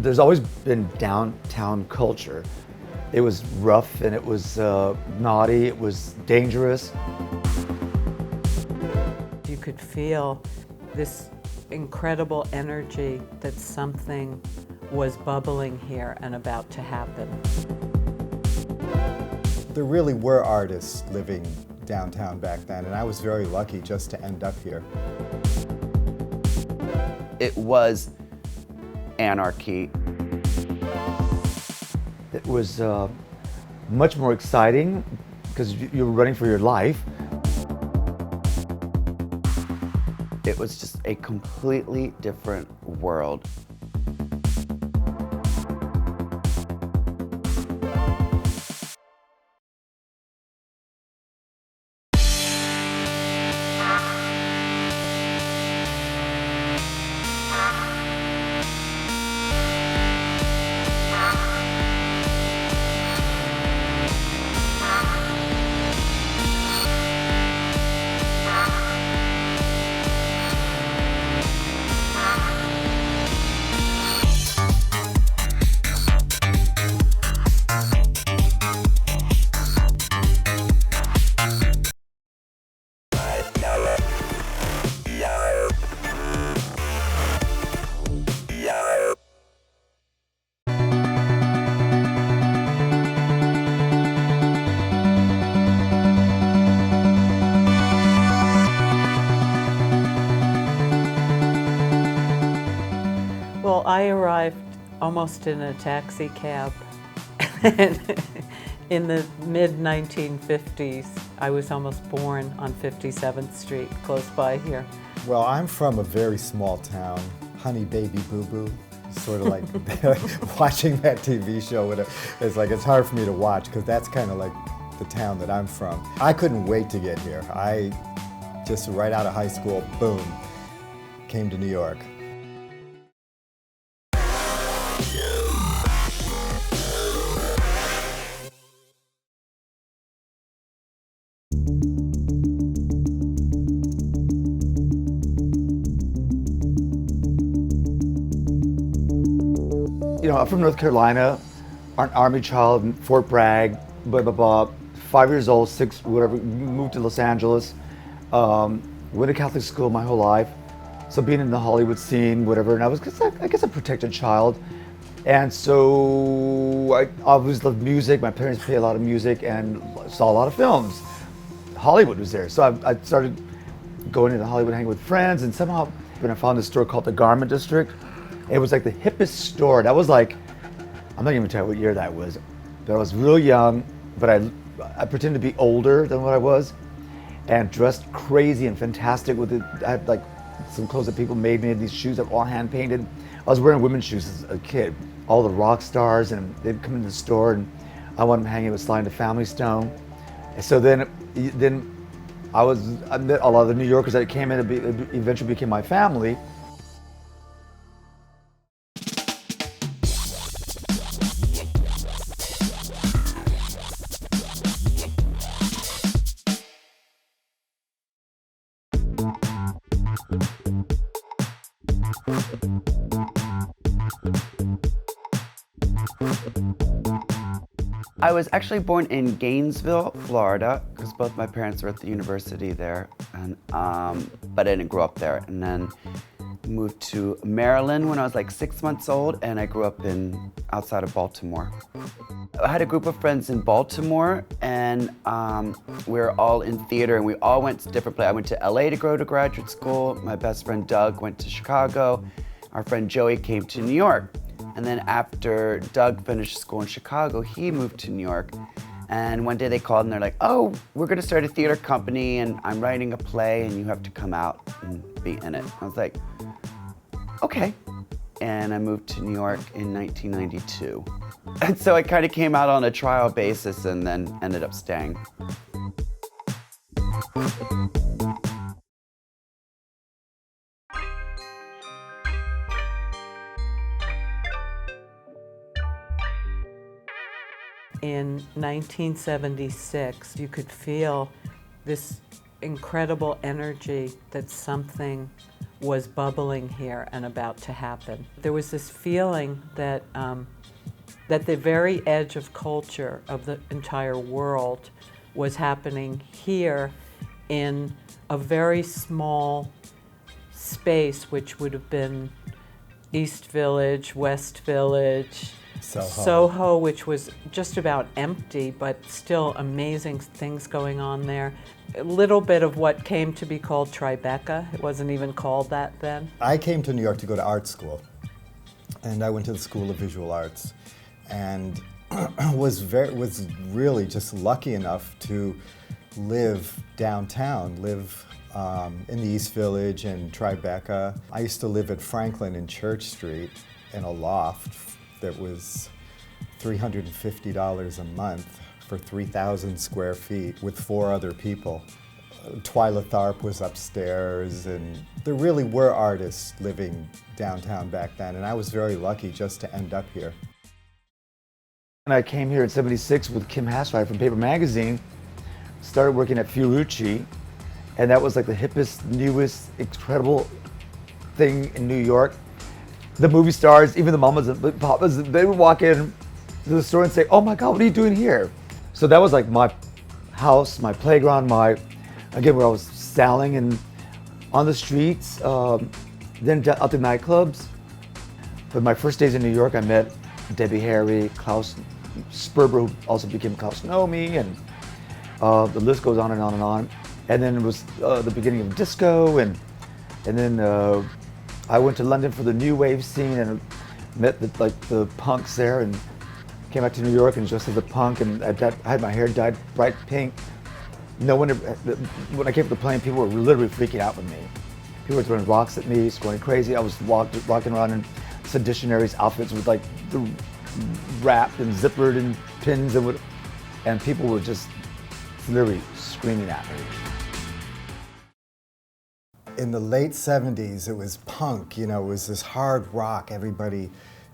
There's always been downtown culture. It was rough and it was naughty, it was dangerous. You could feel this incredible energy that something was bubbling here and about to happen. There really were artists living downtown back then, and I was very lucky just to end up here. It was anarchy. It was much more exciting because you were running for your life. It was just a completely different world. Well, I arrived almost in a taxi cab in the mid-1950s. I was almost born on 57th Street, close by here. Well, I'm from a very small town, Honey Baby Boo Boo. Sort of like watching that TV show, it's hard for me to watch because that's kind of like the town that I'm from. I couldn't wait to get here. I just right out of high school, boom, came to New York. You know, I'm from North Carolina, an Army child, Fort Bragg, blah, blah, blah. 5 years old, 6, whatever, moved to Los Angeles. Went to Catholic school my whole life. So being in the Hollywood scene, whatever, and I was, I guess, a protected child. And so I always loved music. My parents played a lot of music and saw a lot of films. Hollywood was there. So I started going into Hollywood, hanging with friends, and somehow when I found this store called the Garment District, it was like the hippest store. That was like, I'm not even telling what year that was, but I was real young, but I pretended to be older than what I was, and dressed crazy and fantastic with it. I had like some clothes that people made me, these shoes that were all hand painted. I was wearing women's shoes as a kid. All the rock stars, and they'd come into the store, and I wanted to hang out with Sly and the Family Stone. And so then I met a lot of the New Yorkers that came in, it eventually became my family. I was actually born in Gainesville, Florida, because both my parents were at the university there, and but I didn't grow up there. And then moved to Maryland when I was like 6 months old, and I grew up outside of Baltimore. I had a group of friends in Baltimore, and we were all in theater, and we all went to different places. I went to LA to go to graduate school. My best friend Doug went to Chicago. Our friend Joey came to New York. And then after Doug finished school in Chicago, he moved to New York. And one day they called and they're like, oh, we're gonna start a theater company and I'm writing a play and you have to come out and be in it. I was like, okay. And I moved to New York in 1992. And so I kind of came out on a trial basis and then ended up staying. In 1976, you could feel this incredible energy that something was bubbling here and about to happen. There was this feeling that that the very edge of culture of the entire world was happening here in a very small space, which would have been East Village, West Village, Soho, which was just about empty, but still amazing things going on there. A little bit of what came to be called Tribeca. It wasn't even called that then. I came to New York to go to art school, and I went to the School of Visual Arts, and was really just lucky enough to live downtown, live in the East Village and Tribeca. I used to live at Franklin and Church Street in a loft that was $350 a month for 3,000 square feet with 4 other people. Twyla Tharp was upstairs, and there really were artists living downtown back then, and I was very lucky just to end up here. And I came here in '76 with Kim Hassright from Paper Magazine, started working at Fiorucci, and that was like the hippest, newest, incredible thing in New York. The movie stars, even the mamas and the papas, they would walk in to the store and say, "Oh my God, what are you doing here?" So that was like my house, my playground, again, where I was selling and on the streets, then out to nightclubs. But my first days in New York, I met Debbie Harry, Klaus Sperber, who also became Klaus Nomi, and the list goes on and on and on. And then it was the beginning of disco, and then I went to London for the new wave scene and met the punks there, and came back to New York and dressed as a punk, and I had my hair dyed bright pink. No one, when I came to the plane, people were literally freaking out with me. People were throwing rocks at me, going crazy. I was walking around in Seditionaries outfits with like the wrapped and zippered and pins, and people were just literally screaming at me. In the late 70s, it was punk, it was this hard rock. Everybody,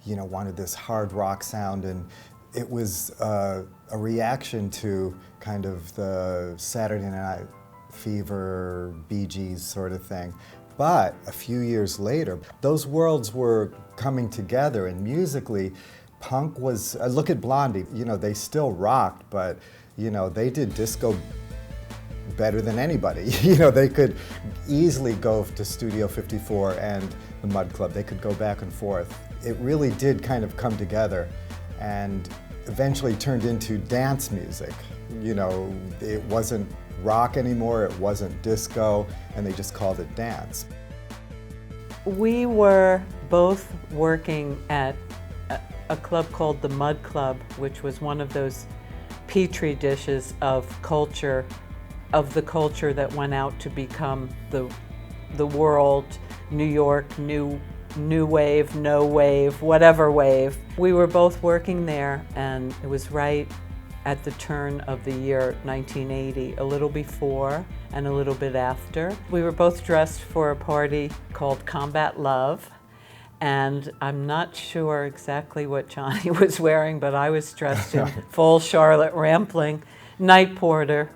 wanted this hard rock sound, and it was a reaction to kind of the Saturday Night Fever, Bee Gees sort of thing. But a few years later, those worlds were coming together, and musically, punk was, look at Blondie, they still rocked, but, they did disco better than anybody. They could easily go to Studio 54 and the Mud Club. They could go back and forth. It really did kind of come together and eventually turned into dance music. It wasn't rock anymore, it wasn't disco, and they just called it dance. We were both working at a club called the Mud Club, which was one of those petri dishes of the culture that went out to become the world, New York, new wave, no wave, whatever wave. We were both working there, and it was right at the turn of the year 1980, a little before and a little bit after. We were both dressed for a party called Combat Love, and I'm not sure exactly what Johnny was wearing, but I was dressed in full Charlotte Rampling night porter.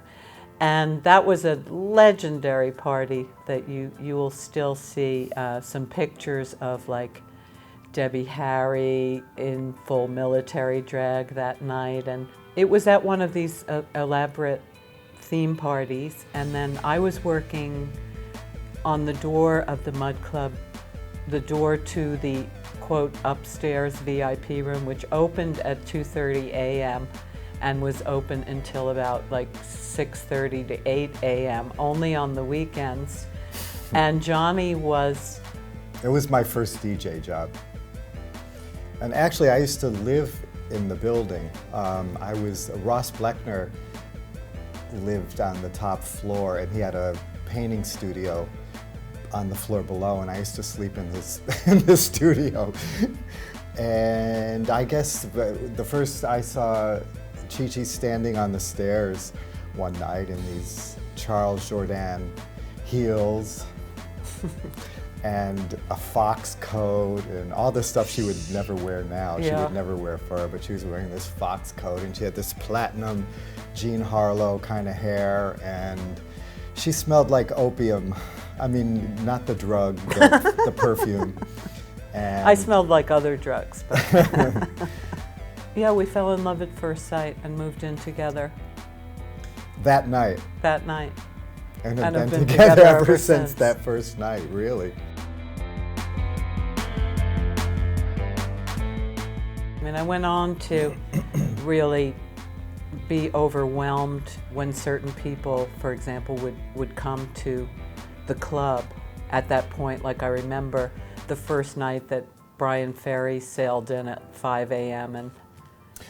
And that was a legendary party that you will still see some pictures of, like Debbie Harry in full military drag that night. And it was at one of these elaborate theme parties. And then I was working on the door of the Mud Club, the door to the, quote, upstairs VIP room, which opened at 2:30 a.m. and was open until about like 6:30 to 8 a.m., only on the weekends. And Johnny was... It was my first DJ job. And actually, I used to live in the building. Ross Bleckner lived on the top floor, and he had a painting studio on the floor below, and I used to sleep in this studio. And I guess the first I saw Chichi standing on the stairs one night in these Charles Jourdan heels and a fox coat and all the stuff she would never wear now. Yeah. She would never wear fur, but she was wearing this fox coat, and she had this platinum Jean Harlow kind of hair, and she smelled like opium. I mean, not the drug, the perfume. And I smelled like other drugs. But yeah, we fell in love at first sight and moved in together that night. that night. And And have have been been together together ever ever since since. that first night, really. I mean, I went on to really be overwhelmed when certain people, for example, would come to the club at that point. Like I remember the first night that Brian Ferry sailed in at 5 a.m. and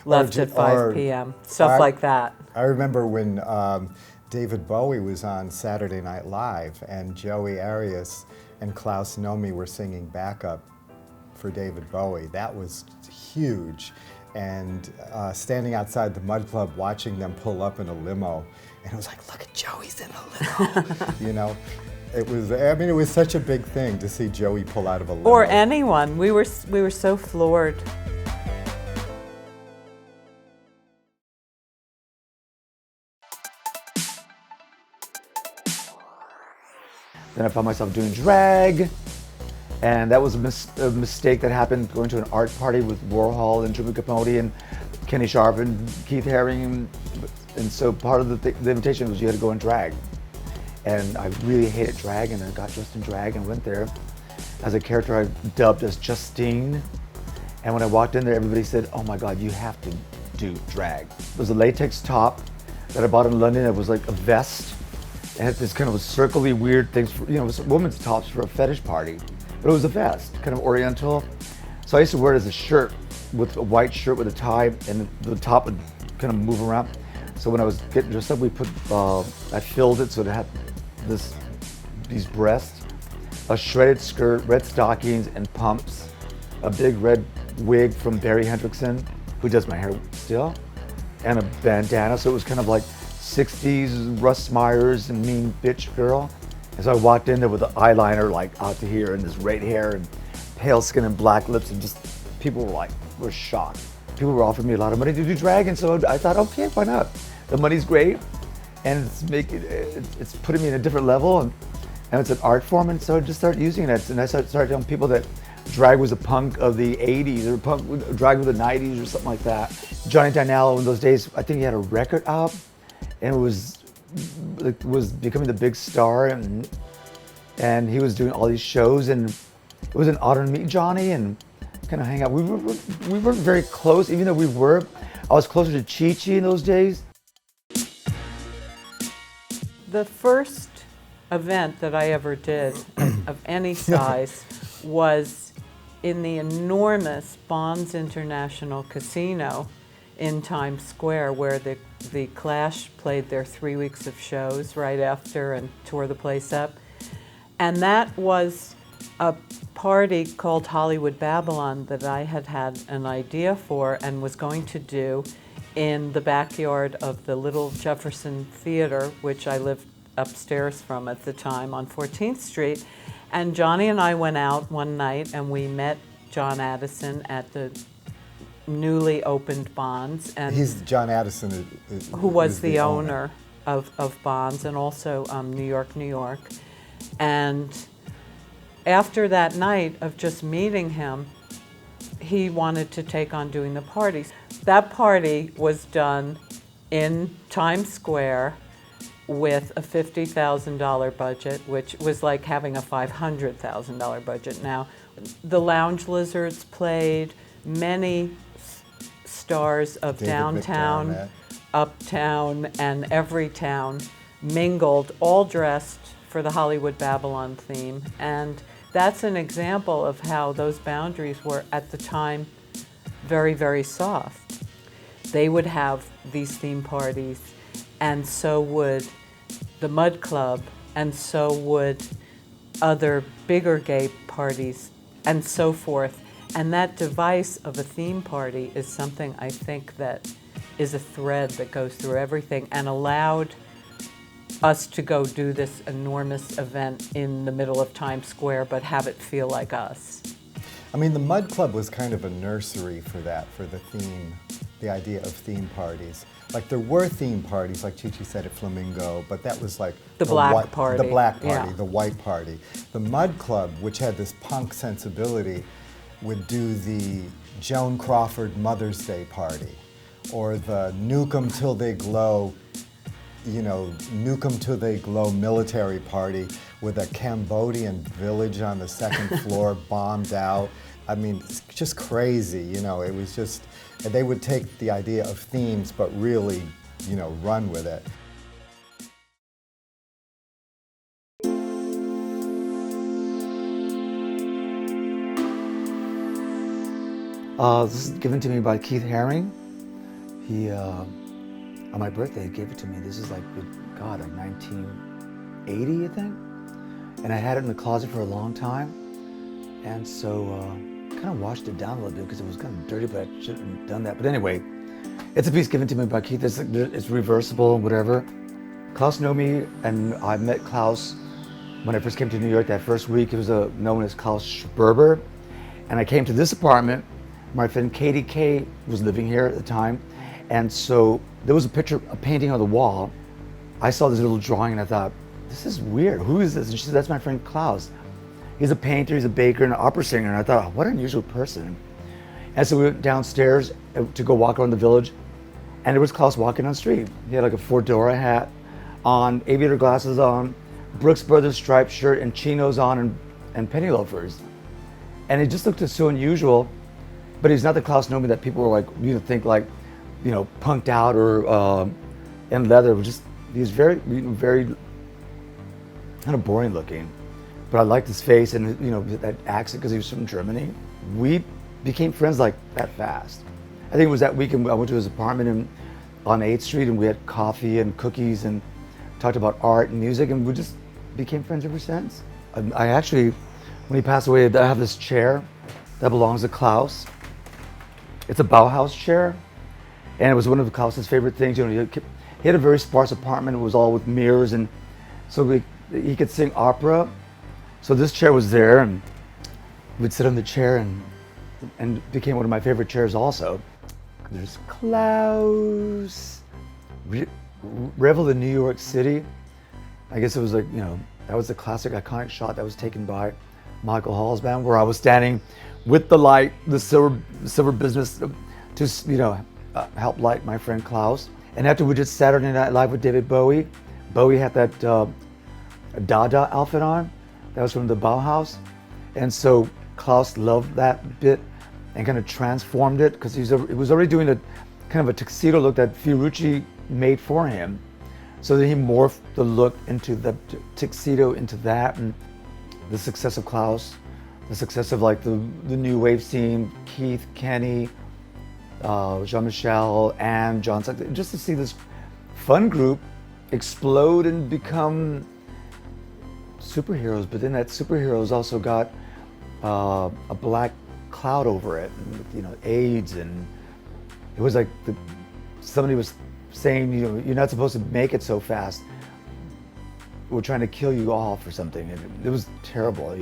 left at 5 p.m., stuff like that. I remember when David Bowie was on Saturday Night Live, and Joey Arias and Klaus Nomi were singing backup for David Bowie. That was huge. And standing outside the Mud Club watching them pull up in a limo, and it was like, look at Joey's in a limo. You know, it was, I mean, it was such a big thing to see Joey pull out of a limo. Or anyone. We were so floored. Then I found myself doing drag, and that was a mistake that happened going to an art party with Warhol and Truman Capote and Kenny Sharp and Keith Haring, and so part of the invitation was you had to go in drag. And I really hated drag, and I got dressed in drag and went there as a character I dubbed as Justine. And when I walked in there, everybody said, "Oh my God, you have to do drag." It was a latex top that I bought in London. It was like a vest. It had this kind of a circly weird things, for, you know, it was women's tops for a fetish party. But it was a vest, kind of oriental. So I used to wear it as a shirt, with a white shirt with a tie, and the top would kind of move around. So when I was getting dressed up, I filled it so it had these breasts, a shredded skirt, red stockings and pumps, a big red wig from Barry Hendrickson, who does my hair still, and a bandana. So it was kind of like 60s Russ Myers and Mean Bitch Girl. And so I walked in there with the eyeliner like out to here and this red hair and pale skin and black lips, and just people were shocked. People were offering me a lot of money to do drag, and so I thought, okay, why not? The money's great, and it's putting me in a different level, and it's an art form, and so I just started using it. And I started telling people that drag was a punk of the 80s, or drag of the 90s, or something like that. Johnny Dinello in those days, I think he had a record out, and it was becoming the big star, and he was doing all these shows, and it was an honor to meet Johnny and kind of hang out. We weren't very close, even though I was closer to Chichi in those days. The first event that I ever did of any size was in the enormous Bonds International Casino in Times Square, where the Clash played their 3 weeks of shows right after and tore the place up. And that was a party called Hollywood Babylon that I had an idea for and was going to do in the backyard of the Little Jefferson Theater, which I lived upstairs from at the time on 14th Street. And Johnny and I went out one night and we met John Addison at the newly opened Bonds. And John Addison who was the owner of Bonds, and also New York, New York. And after that night of just meeting him, he wanted to take on doing the parties. That party was done in Times Square with a $50,000 budget, which was like having a $500,000 budget now. The Lounge Lizards played, many stars of David downtown, McDermott. uptown, and every town mingled, all dressed for the Hollywood Babylon theme. And that's an example of how those boundaries were at the time very, very soft. They would have these theme parties, and so would the Mud Club, and so would other bigger gay parties, and so forth. And that device of a theme party is something I think that is a thread that goes through everything, and allowed us to go do this enormous event in the middle of Times Square, but have it feel like us. I mean, the Mud Club was kind of a nursery for that, for the theme, the idea of theme parties. Like there were theme parties, like Chichi said at Flamingo, but that was like The black white, party. the black party, Yeah. the white party. The Mud Club, which had this punk sensibility, would do the Joan Crawford Mother's Day party, or the Nuke 'em till they glow, Nuke 'em till they glow military party with a Cambodian village on the second floor bombed out. I mean, it's just crazy, it was just, and they would take the idea of themes but really, run with it. This is given to me by Keith Haring. He, on my birthday, gave it to me. This is like, good God, like 1980, I think. And I had it in the closet for a long time. And so, kind of washed it down a little bit because it was kind of dirty, but I shouldn't have done that. But anyway, it's a piece given to me by Keith. It's reversible, whatever. Klaus knew me, and I met Klaus when I first came to New York that first week. It was known as Klaus Sperber. And I came to this apartment. My friend Katie Kay was living here at the time. And so there was a painting on the wall. I saw this little drawing and I thought, this is weird. Who is this? And she said, that's my friend Klaus. He's a painter, he's a baker, and an opera singer. And I thought, oh, what an unusual person. And so we went downstairs to go walk around the village, and there was Klaus walking on the street. He had like a fedora hat on, aviator glasses on, Brooks Brothers striped shirt, and chinos on, and penny loafers. And it just looked so unusual, but he's not the Klaus Nomi that people were like, think like, punked out or in leather. He's very, very kind of boring looking. But I liked his face and that accent because he was from Germany. We became friends like that fast. I think it was that weekend I went to his apartment on 8th Street and we had coffee and cookies and talked about art and music, and we just became friends ever since. I actually, when he passed away, I have this chair that belongs to Klaus. It's a Bauhaus chair, and it was one of Klaus's favorite things. He had a very sparse apartment. It was all with mirrors, and so he could sing opera. So this chair was there, and we'd sit on the chair, and it became one of my favorite chairs also. There's Klaus. Revel in New York City. I guess it was like, that was the classic iconic shot that was taken by Michael Hall's band, where I was standing with the light, the silver business, to help light my friend Klaus. And after we did Saturday Night Live with David Bowie, Bowie had that Dada outfit on. That was from the Bauhaus. And so Klaus loved that bit and kind of transformed it, because he was already doing a kind of a tuxedo look that Fiorucci made for him. So then he morphed the look into the tuxedo into that, and the success of Klaus, the success of like the new wave scene, Keith, Kenny, Jean-Michel, and John, just to see this fun group explode and become superheroes. But then that superheroes also got a black cloud over it, and, AIDS, and it was like somebody was saying, you're not supposed to make it so fast. We're trying to kill you off or something. And it was terrible,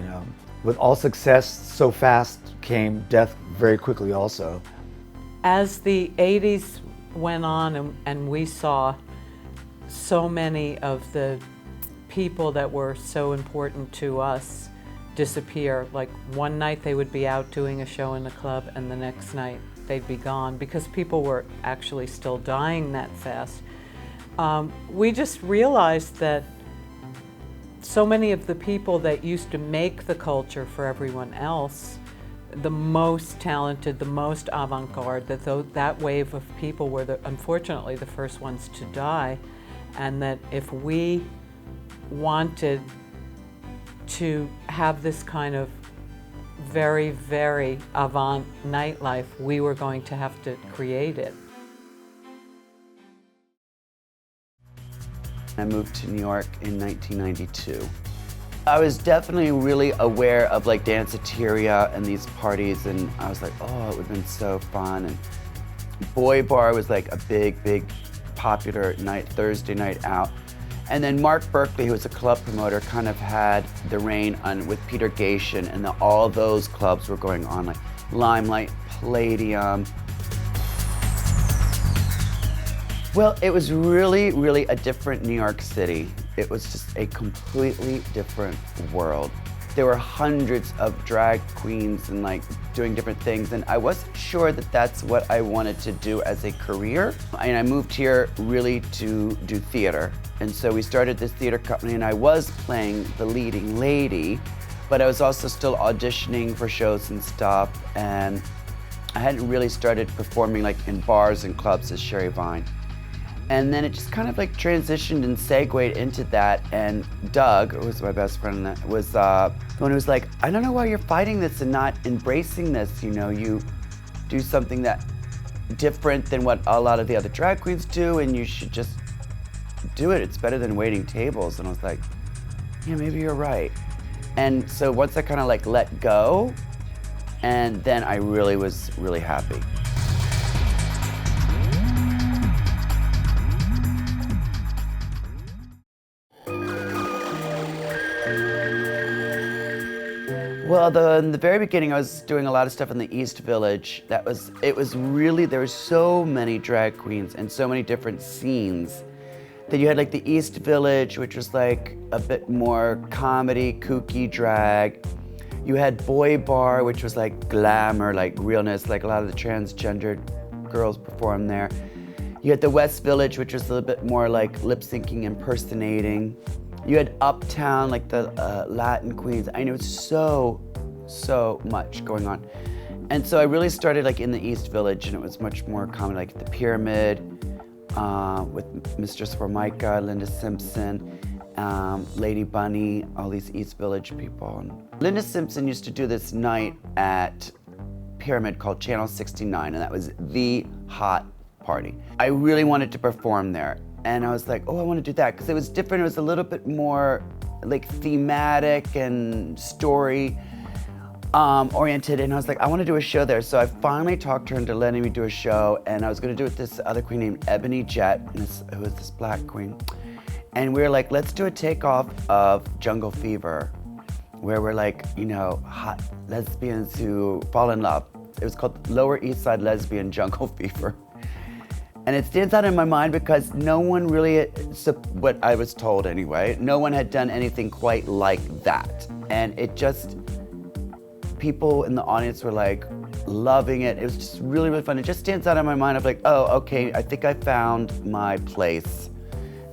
With all success so fast came death very quickly also. As the 80s went on and we saw so many of the people that were so important to us disappear. Like one night they would be out doing a show in the club, and the next night they'd be gone because people were actually still dying that fast. We just realized that so many of the people that used to make the culture for everyone else, the most talented, the most avant-garde, that wave of people were unfortunately the first ones to die, and that if we wanted to have this kind of very, very avant nightlife, we were going to have to create it. I moved to New York in 1992. I was definitely really aware of like danceteria and these parties, and I was like, oh, it would have been so fun. And Boy Bar was like a big popular Thursday night out. And then Mark Berkeley, who was a club promoter, kind of had the reign on with Peter Gatien, and all those clubs were going on, like Limelight, Palladium. Well, it was really, really a different New York City. It was just a completely different world. There were hundreds of drag queens and like doing different things, and I wasn't sure that that's what I wanted to do as a career. And I moved here really to do theater. And so we started this theater company, and I was playing the leading lady, but I was also still auditioning for shows and stuff, and I hadn't really started performing like in bars and clubs as Sherry Vine. And then it just kind of like transitioned and segued into that. And Doug, who was my best friend, was the one who was like, I don't know why you're fighting this and not embracing this. You know, you do something that different than what a lot of the other drag queens do, and you should just do it. It's better than waiting tables. And I was like, yeah, maybe you're right. And so once I kind of like let go, and then I really was really happy. Well, in the very beginning, I was doing a lot of stuff in the East Village. It was really, there were so many drag queens and so many different scenes that you had like the East Village, which was like a bit more comedy, kooky drag. You had Boy Bar, which was like glamour, like realness, like a lot of the transgendered girls performed there. You had the West Village, which was a little bit more like lip syncing, impersonating. You had Uptown, like the Latin queens. I know it's so much going on. And so I really started like in the East Village, and it was much more common, like the Pyramid, with Mistress Formica, Linda Simpson, Lady Bunny, all these East Village people. And Linda Simpson used to do this night at Pyramid called Channel 69, and that was the hot party. I really wanted to perform there. And I was like, oh, I want to do that, because it was different. It was a little bit more like thematic and story oriented. And I was like, I want to do a show there. So I finally talked her into letting me do a show. And I was going to do it with this other queen named Ebony Jet, who was this black queen. And we were like, let's do a takeoff of Jungle Fever, where we're like, you know, hot lesbians who fall in love. It was called Lower East Side Lesbian Jungle Fever. And it stands out in my mind because no one really, what I was told anyway, no one had done anything quite like that. And it just, people in the audience were like loving it. It was just really, really fun. It just stands out in my mind of like, oh, okay, I think I found my place.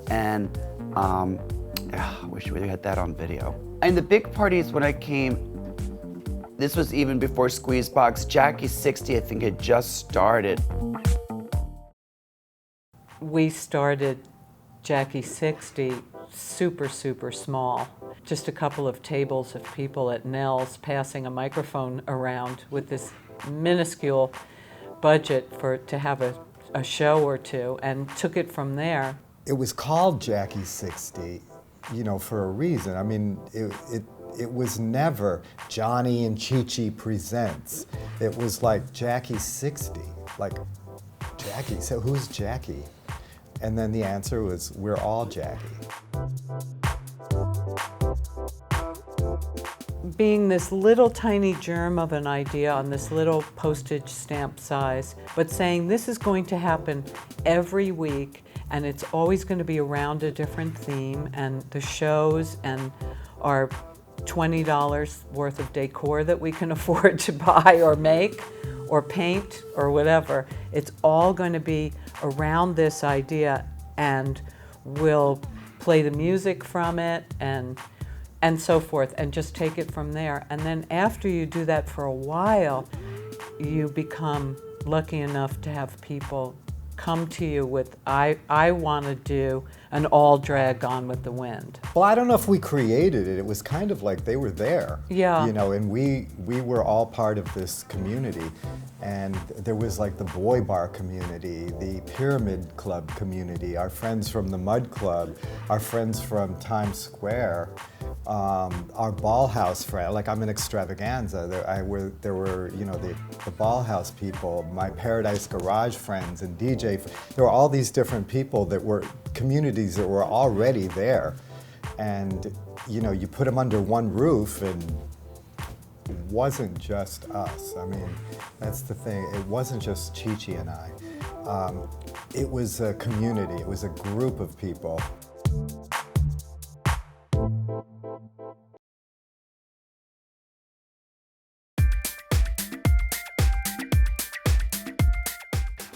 And I wish we had that on video. And the big parties when I came, this was even before Squeezebox, Jackie 60 I think had just started. We started Jackie 60 super small. Just a couple of tables of people at Nell's passing a microphone around with this minuscule budget to have a show or two, and took it from there. It was called Jackie 60, you know, for a reason. I mean, it was never Johnny and Chichi presents. It was like Jackie 60, like Jackie, so who's Jackie? And then the answer was, we're all Jackie. Being this little tiny germ of an idea on this little postage stamp size, but saying this is going to happen every week, and it's always going to be around a different theme, and the shows and our $20 worth of decor that we can afford to buy or make or paint or whatever, it's all going to be around this idea, and we'll play the music from it and so forth, and just take it from there. And then after you do that for a while, you become lucky enough to have people come to you with, I want to do an all drag Gone with the Wind. Well, I don't know if we created it. It was kind of like they were there. Yeah. You know, and we were all part of this community. And there was like the Boy Bar community, the Pyramid Club community, our friends from the Mud Club, our friends from Times Square, our Ball House friend. Like, I'm an extravaganza. There were, you know, the Ball House people, my Paradise Garage friends and DJ. There were all these different people that were communities that were already there. And, you know, you put them under one roof, and it wasn't just us. I mean, that's the thing. It wasn't just Chichi and I. It was a community, it was a group of people.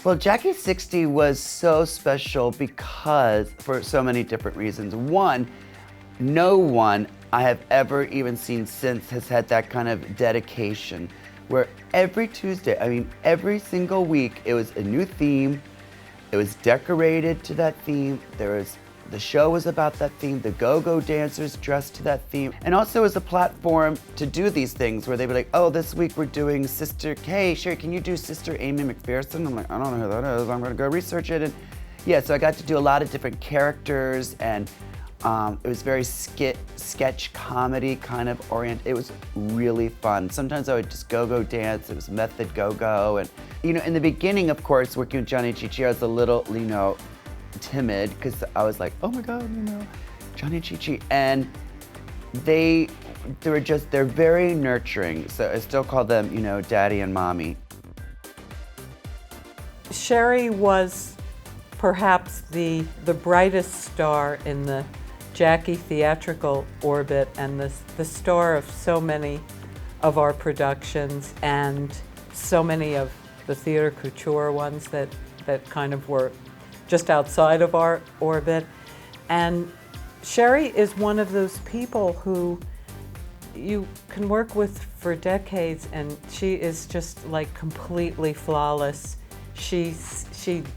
Well, Jackie 60 was so special because, for so many different reasons. One, no one I have ever even seen since has had that kind of dedication, where every Tuesday, I mean, every single week, it was a new theme. It was decorated to that theme. The show was about that theme. The go-go dancers dressed to that theme. And also as a platform to do these things where they'd be like, oh, this week we're doing Sister, hey, Sherry, can you do Sister Amy McPherson? I'm like, I don't know who that is. I'm gonna go research it. And yeah, so I got to do a lot of different characters, and it was very sketch comedy kind of oriented. It was really fun. Sometimes I would just go-go dance. It was method go-go. And you know, in the beginning, of course, working with Johnny and Chichi, I was a little, you know, timid because I was like, oh my God, you know, Johnny and Chichi. And they're very nurturing. So I still call them, you know, Daddy and Mommy. Sherry was perhaps the brightest star in the Jackie theatrical orbit, and the star of so many of our productions and so many of the theater couture ones that kind of were just outside of our orbit. And Sherry is one of those people who you can work with for decades, and she is just like completely flawless. She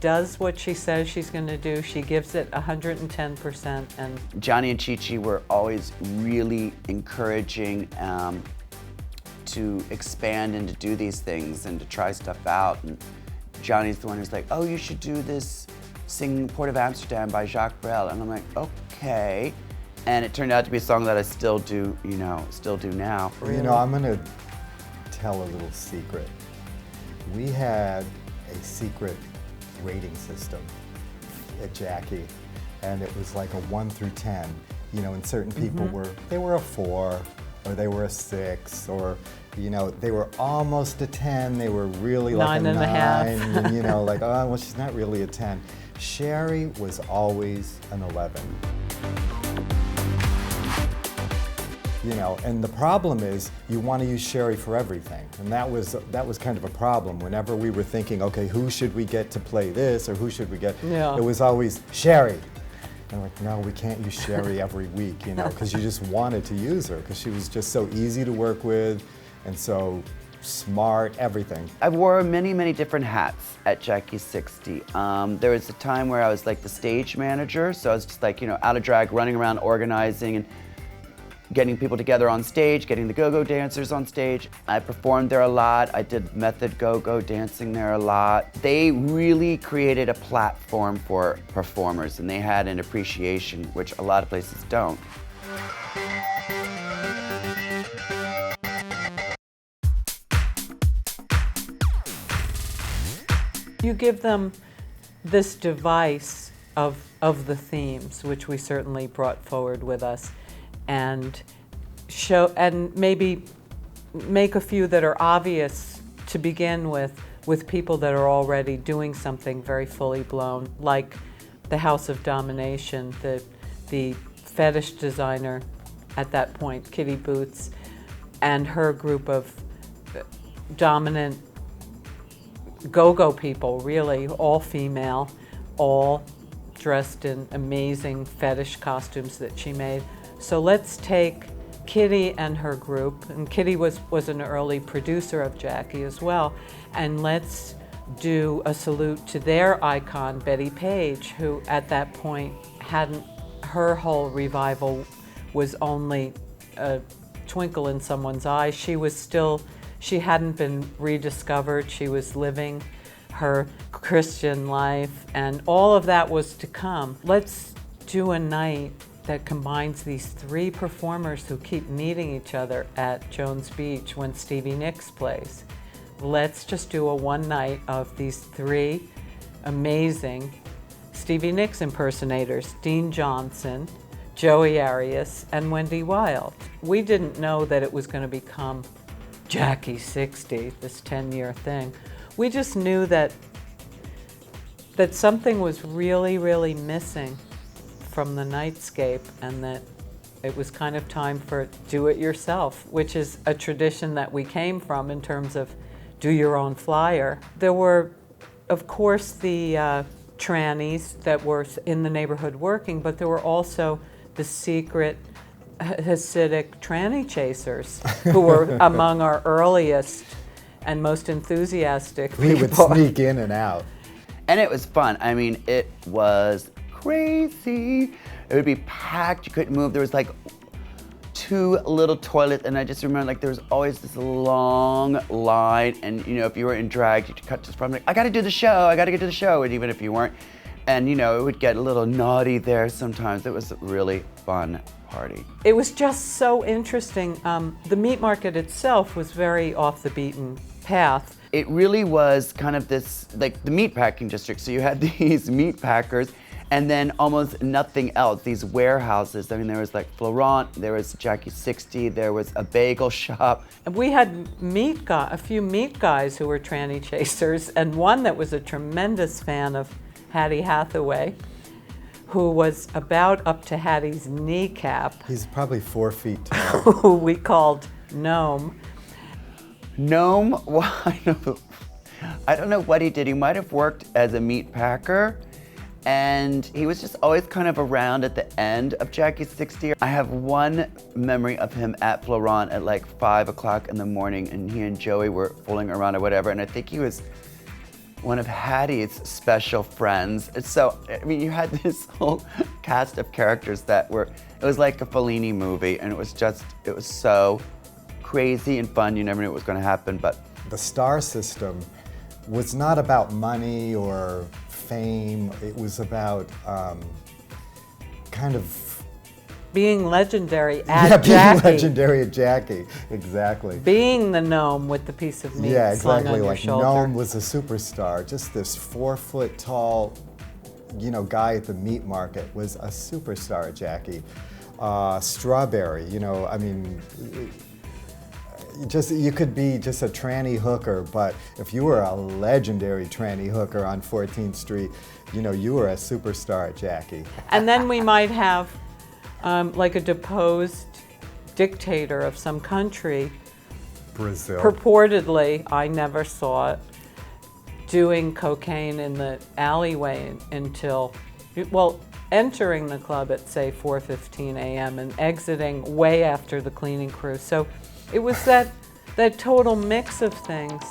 does what she says she's going to do. She gives it 110%. And Johnny and Chichi were always really encouraging to expand and to do these things and to try stuff out. And Johnny's the one who's like, oh, you should do this Sing Port of Amsterdam by Jacques Brel. And I'm like, okay. And it turned out to be a song that I still do, you know, still do now. You know, I'm gonna tell a little secret. We had a secret rating system at Jackie, and it was like a 1 through 10. You know, and certain people were a 4, or they were a 6, or you know, they were almost a 10. They were really like 9 a and 9, a half. and you know, like, oh, well, she's not really a 10. Sherry was always an 11. You know, and the problem is you want to use Sherry for everything, and that was kind of a problem. Whenever we were thinking, okay, who should we get to play this, or who should we get? Yeah. It was always Sherry. And like, no, we can't use Sherry every week, you know, because you just wanted to use her because she was just so easy to work with, and so smart, everything. I wore many, many different hats at Jackie 60. There was a time where I was like the stage manager, so I was just like, you know, out of drag, running around organizing and getting people together on stage, getting the go-go dancers on stage. I performed there a lot. I did method go-go dancing there a lot. They really created a platform for performers, and they had an appreciation, which a lot of places don't. you give them this device of the themes, which we certainly brought forward with us, and show, and maybe make a few that are obvious to begin with people that are already doing something very fully blown, like the House of Domination, the fetish designer at that point, Kitty Boots, and her group of dominant go-go people, really, all female, all dressed in amazing fetish costumes that she made. So let's take Kitty and her group, and Kitty was an early producer of Jackie as well, and let's do a salute to their icon, Betty Page, who at that point her whole revival was only a twinkle in someone's eye. She hadn't been rediscovered. She was living her Christian life, and all of that was to come. Let's do a night that combines these three performers who keep meeting each other at Jones Beach when Stevie Nicks plays. Let's just do a one night of these three amazing Stevie Nicks impersonators, Dean Johnson, Joey Arias, and Wendy Wild. We didn't know that it was going to become Jackie 60, this 10-year thing. We just knew that that something was really, really missing from the nightscape, and that it was kind of time for do-it-yourself, which is a tradition that we came from in terms of do your own flyer. There were, of course, the trannies that were in the neighborhood working, but there were also the secret Hasidic tranny chasers who were among our earliest and most enthusiastic We would people. sneak in and out. And it was fun. I mean, it was crazy. It would be packed, you couldn't move. There was like 2 little toilets, and I just remember like there was always this long line, and you know, if you were in drag, you'd cut just from like, I gotta do the show, I gotta get to the show, and even if you weren't. And you know, it would get a little naughty there sometimes. It was a really fun party. It was just so interesting. The meat market itself was very off the beaten path. It really was kind of this, like the meatpacking district. So you had these meat packers and then almost nothing else, these warehouses. I mean, there was like Florent, there was Jackie 60, there was a bagel shop. And we had a few meat guys who were tranny chasers, and one that was a tremendous fan of Hattie Hathaway, who was about up to Hattie's kneecap, He's probably 4 feet tall. who we called Gnome. Gnome, well, I don't know what he did. He might have worked as a meat packer, and he was just always kind of around at the end of Jackie 60. I have one memory of him at Florent at like 5 o'clock in the morning, and he and Joey were fooling around or whatever, and I think he was one of Hattie's special friends. And so, I mean, you had this whole cast of characters that were, it was like a Fellini movie, and it was so crazy and fun. You never knew what was going to happen, but The star system was not about money or fame. It was about kind of Being legendary at being Jackie. legendary at Jackie. Exactly. Being the gnome with the piece of meat Yeah, slung exactly. on your Like shoulder. Gnome was a superstar. Just this 4 foot tall, you know, guy at the meat market was a superstar at Jackie. Strawberry, you know, I mean, you could be just a tranny hooker, but if you were a legendary tranny hooker on 14th Street, you know, you were a superstar at Jackie. And then we might have like a deposed dictator of some country, Brazil. purportedly, I never saw it, doing cocaine in the alleyway until, well, entering the club at say 4:15 a.m. and exiting way after the cleaning crew. So it was that total mix of things.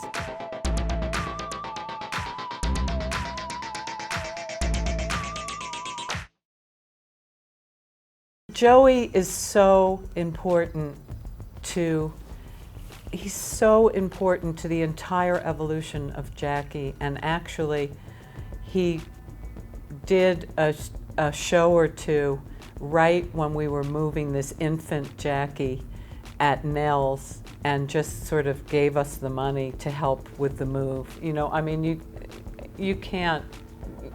Joey is so important he's so important to the entire evolution of Jackie, and actually he did a show or two right when we were moving this infant Jackie at Nell's, and just sort of gave us the money to help with the move. You know, I mean, you can't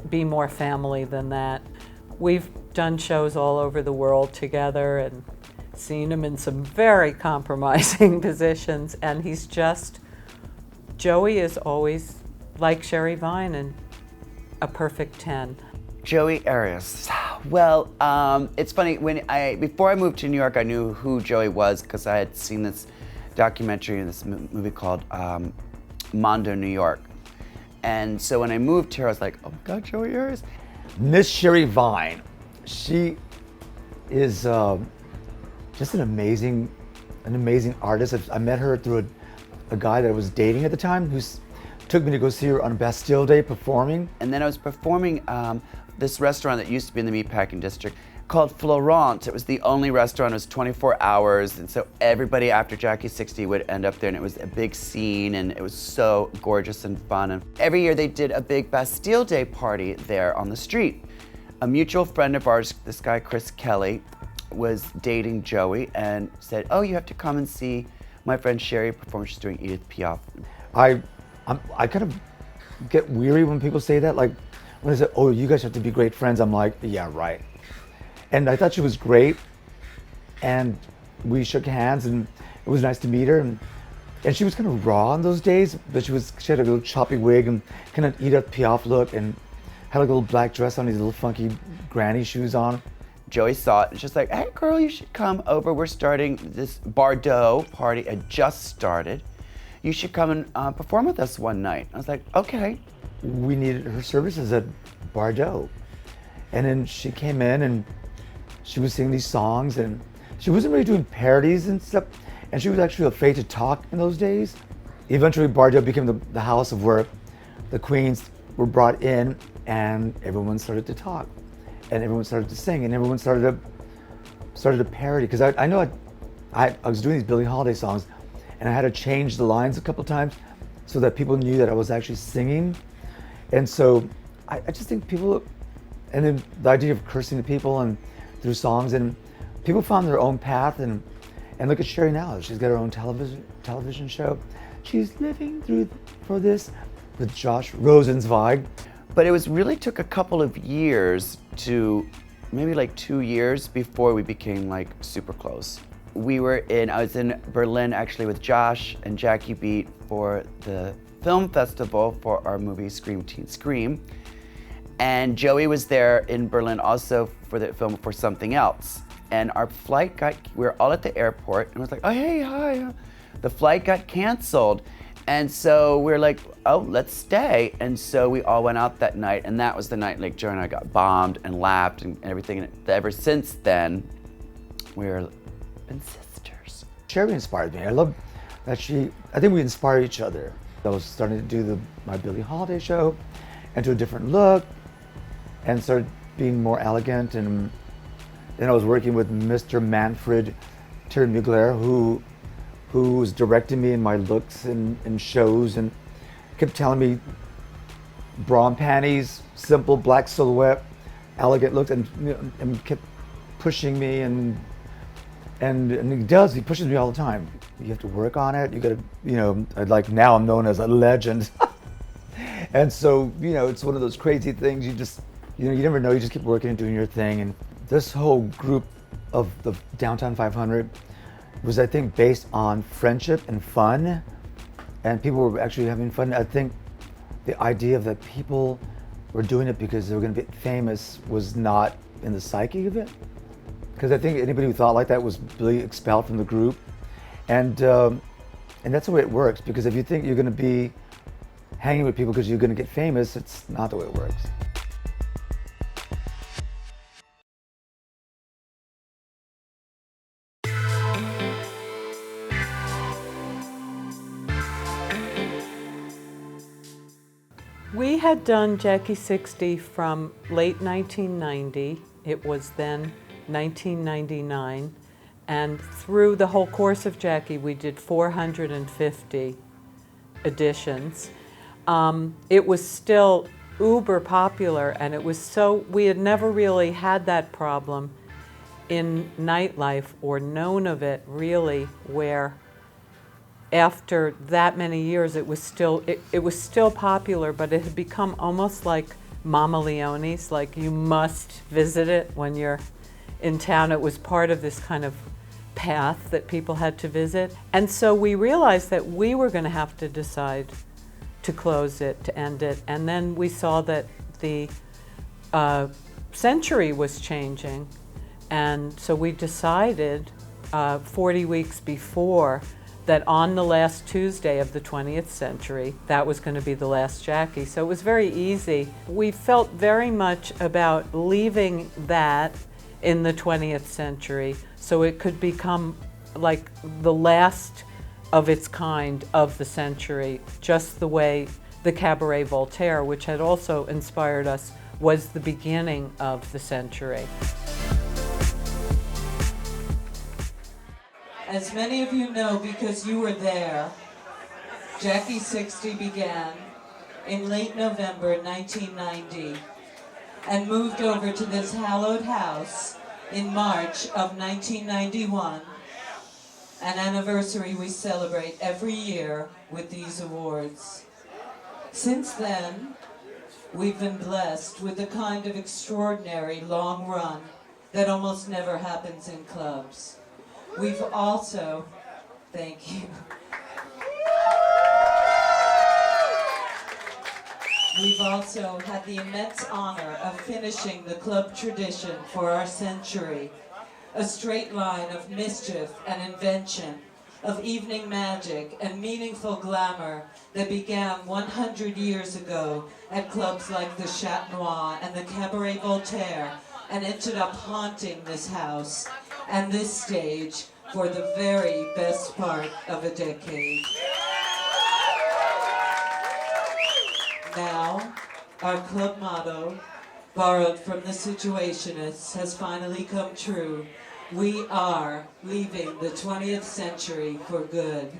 be more family than that. We've done shows all over the world together and seen him in some very compromising positions, and Joey is always like Sherry Vine and a perfect 10. Joey Arias. Well, it's funny, before I moved to New York, I knew who Joey was because I had seen this documentary in this movie called Mondo, New York. And so when I moved here, I was like, oh my God, Joey Arias. Miss Sherry Vine, she is just an amazing artist. I met her through a guy that I was dating at the time who took me to go see her on Bastille Day performing. And then I was performing this restaurant that used to be in the meatpacking district called Florent. It was the only restaurant. It was 24 hours, and so everybody after Jackie 60 would end up there, and it was a big scene, and it was so gorgeous and fun. And every year they did a big Bastille Day party there on the street. A mutual friend of ours, this guy Chris Kelly, was dating Joey and said, oh, you have to come and see my friend Sherry perform. She's doing Edith Piaf. I kind of get weary when people say that. Like when they say, oh, you guys have to be great friends, I'm like, yeah, right. And I thought she was great, and we shook hands, and it was nice to meet her. And she was kind of raw on those days, but she had a little choppy wig and kind of Edith Piaf look, and had like a little black dress on, these little funky granny shoes on. Joey saw it and she's like, hey girl, you should come over. We're starting this Bardot party. It just started. You should come and perform with us one night. I was like, okay. We needed her services at Bardot. And then she came in and she was singing these songs, and she wasn't really doing parodies and stuff. And she was actually afraid to talk in those days. Eventually Bardot became the house of where the queens were brought in, and everyone started to talk. And everyone started to sing, and everyone started to parody. Because I know I was doing these Billie Holiday songs, and I had to change the lines a couple times so that people knew that I was actually singing. And so I just think people, and then the idea of cursing to people and through songs, and people found their own path. And look at Sherry now; she's got her own television show. She's living through for this with Josh Rosenzweig. But it really took a couple of years to, maybe like 2 years before we became like super close. I was in Berlin actually with Josh and Jackie Beat for the film festival for our movie Scream Teen Scream. And Joey was there in Berlin also for the film for something else. And our flight we were all at the airport and was like, oh, hey, hi. The flight got canceled. And so we were like, oh, let's stay. And so we all went out that night, and that was the night like Joe and I got bombed and laughed and everything. And ever since then, we've been sisters. Sherry inspired me. I love that I think we inspire each other. I was starting to do my Billie Holiday show and to a different look and started being more elegant. And then I was working with Mr. Manfred Mugler, who was directing me in my looks in shows, and kept telling me bra and panties, simple black silhouette, elegant looks, and kept pushing me, and he pushes me all the time. You have to work on it. You gotta, like now I'm known as a legend. And so, it's one of those crazy things. You just, you never know. You just keep working and doing your thing. And this whole group of the Downtown 500 was, I think, based on friendship and fun, and people were actually having fun. I think the idea of that people were doing it because they were going to be famous was not in the psyche of it. Because I think anybody who thought like that was really expelled from the group, and that's the way it works. Because if you think you're going to be hanging with people because you're going to get famous, it's not the way it works. We had done Jackie 60 from late 1990. It was then 1999. And through the whole course of Jackie, we did 450 editions. It was still uber popular, and we had never really had that problem in nightlife or known of it really, where after that many years, it was still popular, but it had become almost like Mama Leone's, like you must visit it when you're in town. It was part of this kind of path that people had to visit. And so we realized that we were going to have to decide to close it, to end it. And then we saw that the century was changing. And so we decided 40 weeks before that on the last Tuesday of the 20th century, that was going to be the last Jackie. So it was very easy. We felt very much about leaving that in the 20th century so it could become like the last of its kind of the century, just the way the Cabaret Voltaire, which had also inspired us, was the beginning of the century. As many of you know, because you were there, Jackie 60 began in late November 1990 and moved over to this hallowed house in March of 1991, an anniversary we celebrate every year with these awards. Since then, we've been blessed with the kind of extraordinary long run that almost never happens in clubs. We've also, thank you. we've also had the immense honor of finishing the club tradition for our century. A straight line of mischief and invention, of evening magic and meaningful glamour that began 100 years ago at clubs like the Chat Noir and the Cabaret Voltaire, and ended up haunting this house and this stage for the very best part of a decade. Now, our club motto, borrowed from the Situationists, has finally come true. We are leaving the 20th century for good.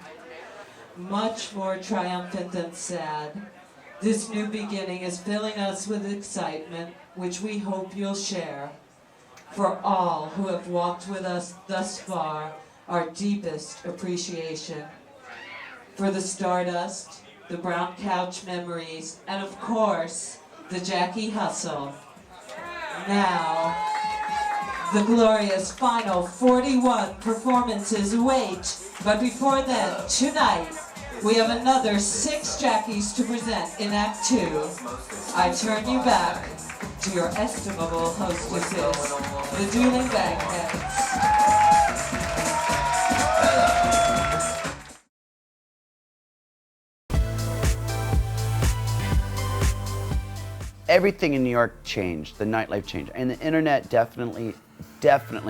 Much more triumphant than sad, this new beginning is filling us with excitement, which we hope you'll share. For all who have walked with us thus far, our deepest appreciation. For the stardust, the brown couch memories, and of course, the Jackie hustle. Now, the glorious final 41 performances wait, but before then, tonight, we have another 6 Jackies to present in Act 2. I turn you back to your estimable hostesses, the Dueling Bagheads. Everything in New York changed, the nightlife changed, and the internet definitely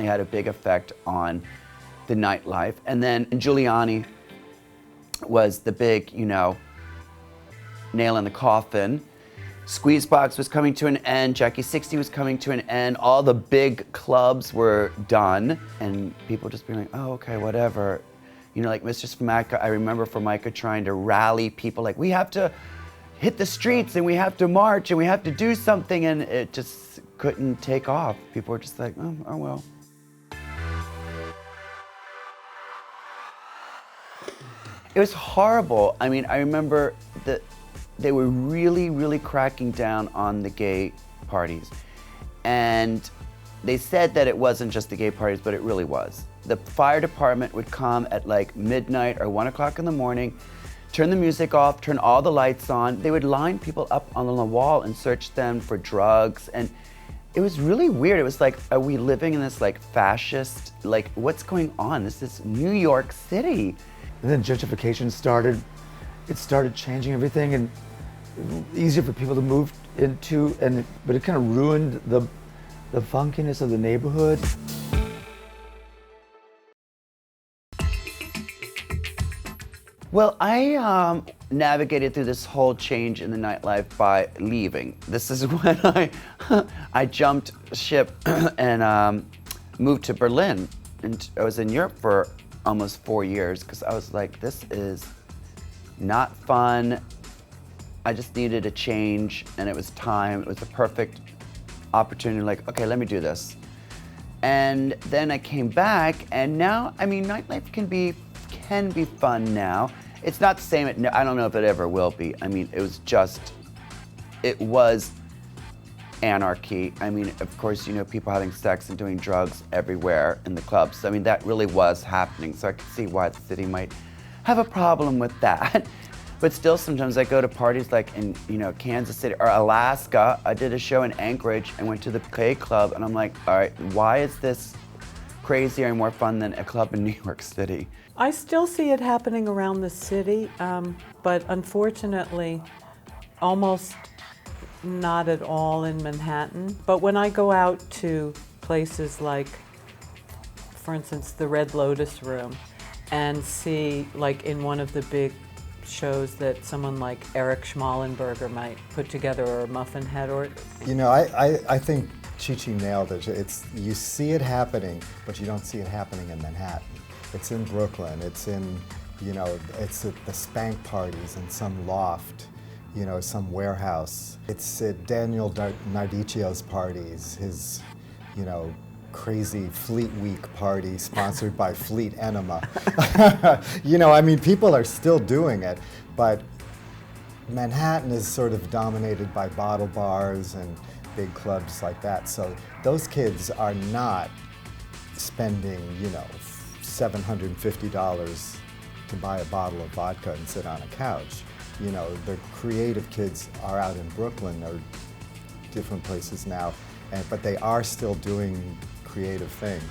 had a big effect on the nightlife. And then Giuliani was the big, nail in the coffin. Squeezebox was coming to an end, Jackie 60 was coming to an end, all the big clubs were done, and people just being like, oh, okay, whatever. Like Mr. Formica, I remember Formica trying to rally people like, we have to hit the streets and we have to march and we have to do something, and it just couldn't take off. People were just like, oh well. It was horrible. I mean, I remember that they were really, really cracking down on the gay parties. And they said that it wasn't just the gay parties, but it really was. The fire department would come at like midnight or 1 o'clock in the morning, turn the music off, turn all the lights on. They would line people up on the wall and search them for drugs. And it was really weird. It was like, are we living in this like fascist, like what's going on? This is New York City. And then gentrification started. It started changing everything, and easier for people to move into, but it kind of ruined the funkiness of the neighborhood. Well, I navigated through this whole change in the nightlife by leaving. This is when I jumped ship and moved to Berlin. And I was in Europe for almost 4 years because I was like, this is not fun. I just needed a change, and it was time. It was the perfect opportunity, like, okay, let me do this. And then I came back, and now, I mean, nightlife can be fun now. It's not the same, I don't know if it ever will be. I mean, it was anarchy. I mean, of course, people having sex and doing drugs everywhere in the clubs. I mean, that really was happening, so I could see why the city might have a problem with that. But still, sometimes I go to parties like in, Kansas City or Alaska. I did a show in Anchorage and went to the K Club, and I'm like, all right, why is this crazier and more fun than a club in New York City? I still see it happening around the city, but unfortunately, almost not at all in Manhattan. But when I go out to places like, for instance, the Red Lotus Room, and see, like in one of the big shows that someone like Eric Schmallenberger might put together, or Muffin Head, or... I think Chichi nailed it. You see it happening, but you don't see it happening in Manhattan. It's in Brooklyn, it's in, it's at the spank parties in some loft, some warehouse. It's at Daniel Nardicchio's parties, his, crazy Fleet Week party sponsored by Fleet Enema. People are still doing it, but Manhattan is sort of dominated by bottle bars and big clubs like that. So those kids are not spending, $750 to buy a bottle of vodka and sit on a couch. You know, the creative kids are out in Brooklyn or different places now, but they are still doing creative things.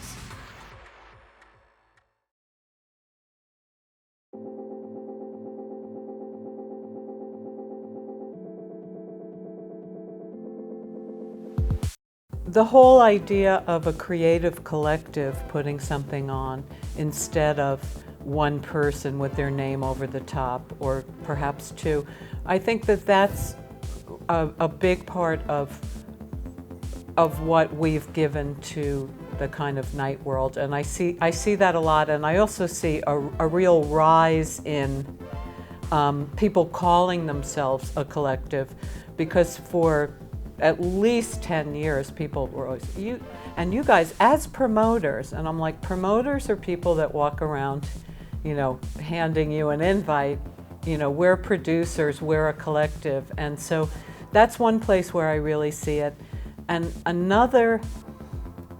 The whole idea of a creative collective putting something on instead of one person with their name over the top, or perhaps two, I think that that's a big part of what we've given to the kind of night world. And I see that a lot, and I also see a real rise in people calling themselves a collective, because for at least 10 years, people were always, you guys as promoters, and I'm like, promoters are people that walk around, you know, handing you an invite. You know, we're producers, we're a collective. And so that's one place where I really see it. And another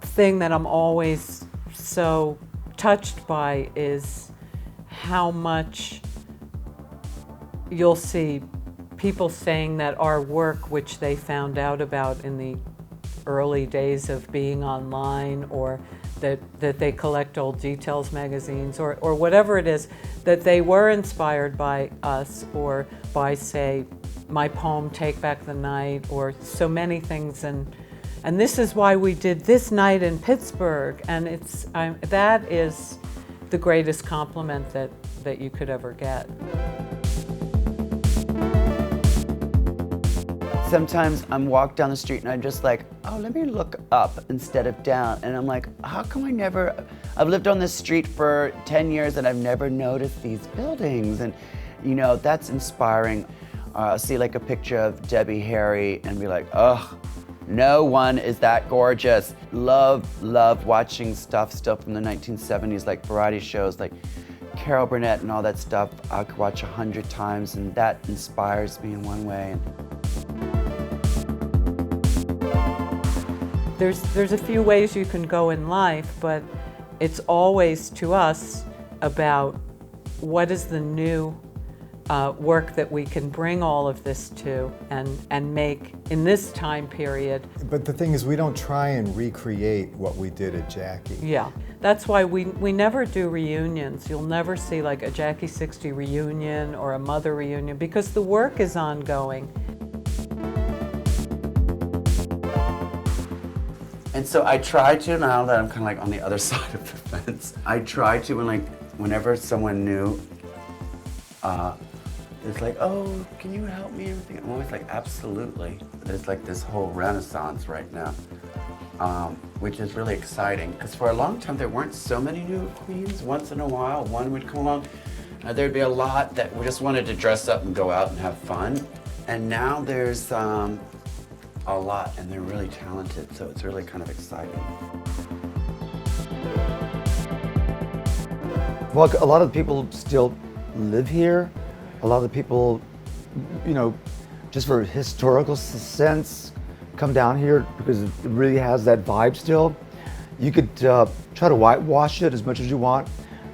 thing that I'm always so touched by is how much you'll see people saying that our work, which they found out about in the early days of being online, or that they collect old Details magazines, or whatever it is, that they were inspired by us, or by, say, my poem Take Back the Night, or so many things, and this is why we did this night in Pittsburgh. And that is the greatest compliment that you could ever get. Sometimes I'm walking down the street and I'm just like, oh, let me look up instead of down. And I'm like, how come I've lived on this street for 10 years and I've never noticed these buildings. And you know, that's inspiring. I'll see like a picture of Debbie Harry and be like, ugh, no one is that gorgeous. Love watching stuff still from the 1970s, like variety shows like Carol Burnett and all that stuff. I could watch 100 times, and that inspires me in one way. There's a few ways you can go in life, but it's always, to us, about what is the new work that we can bring all of this to and make in this time period. But the thing is, we don't try and recreate what we did at Jackie. Yeah, that's why we never do reunions. You'll never see like a Jackie 60 reunion or a Mother reunion, because the work is ongoing. And so I try to, now that I'm kind of like on the other side of the fence, I try to, whenever someone new, it's like, oh, can you help me? Everything. I'm always like, absolutely. There's like this whole renaissance right now, which is really exciting. Because for a long time, there weren't so many new queens. Once in a while, one would come along. There'd be a lot that we just wanted to dress up and go out and have fun. And now there's a lot, and they're really talented, so it's really kind of exciting. Well, a lot of people still live here. A lot of the people, you know, just for historical sense, come down here because it really has that vibe still. You could try to whitewash it as much as you want,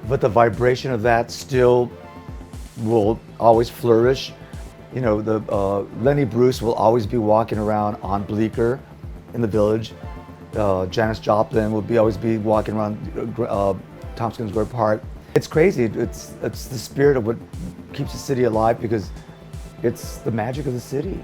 but the vibration of that still will always flourish. You know, the Lenny Bruce will always be walking around on Bleecker in the Village. Janis Joplin will always be walking around Tompkins Square Park. It's crazy. It's the spirit of what keeps the city alive, because it's the magic of the city.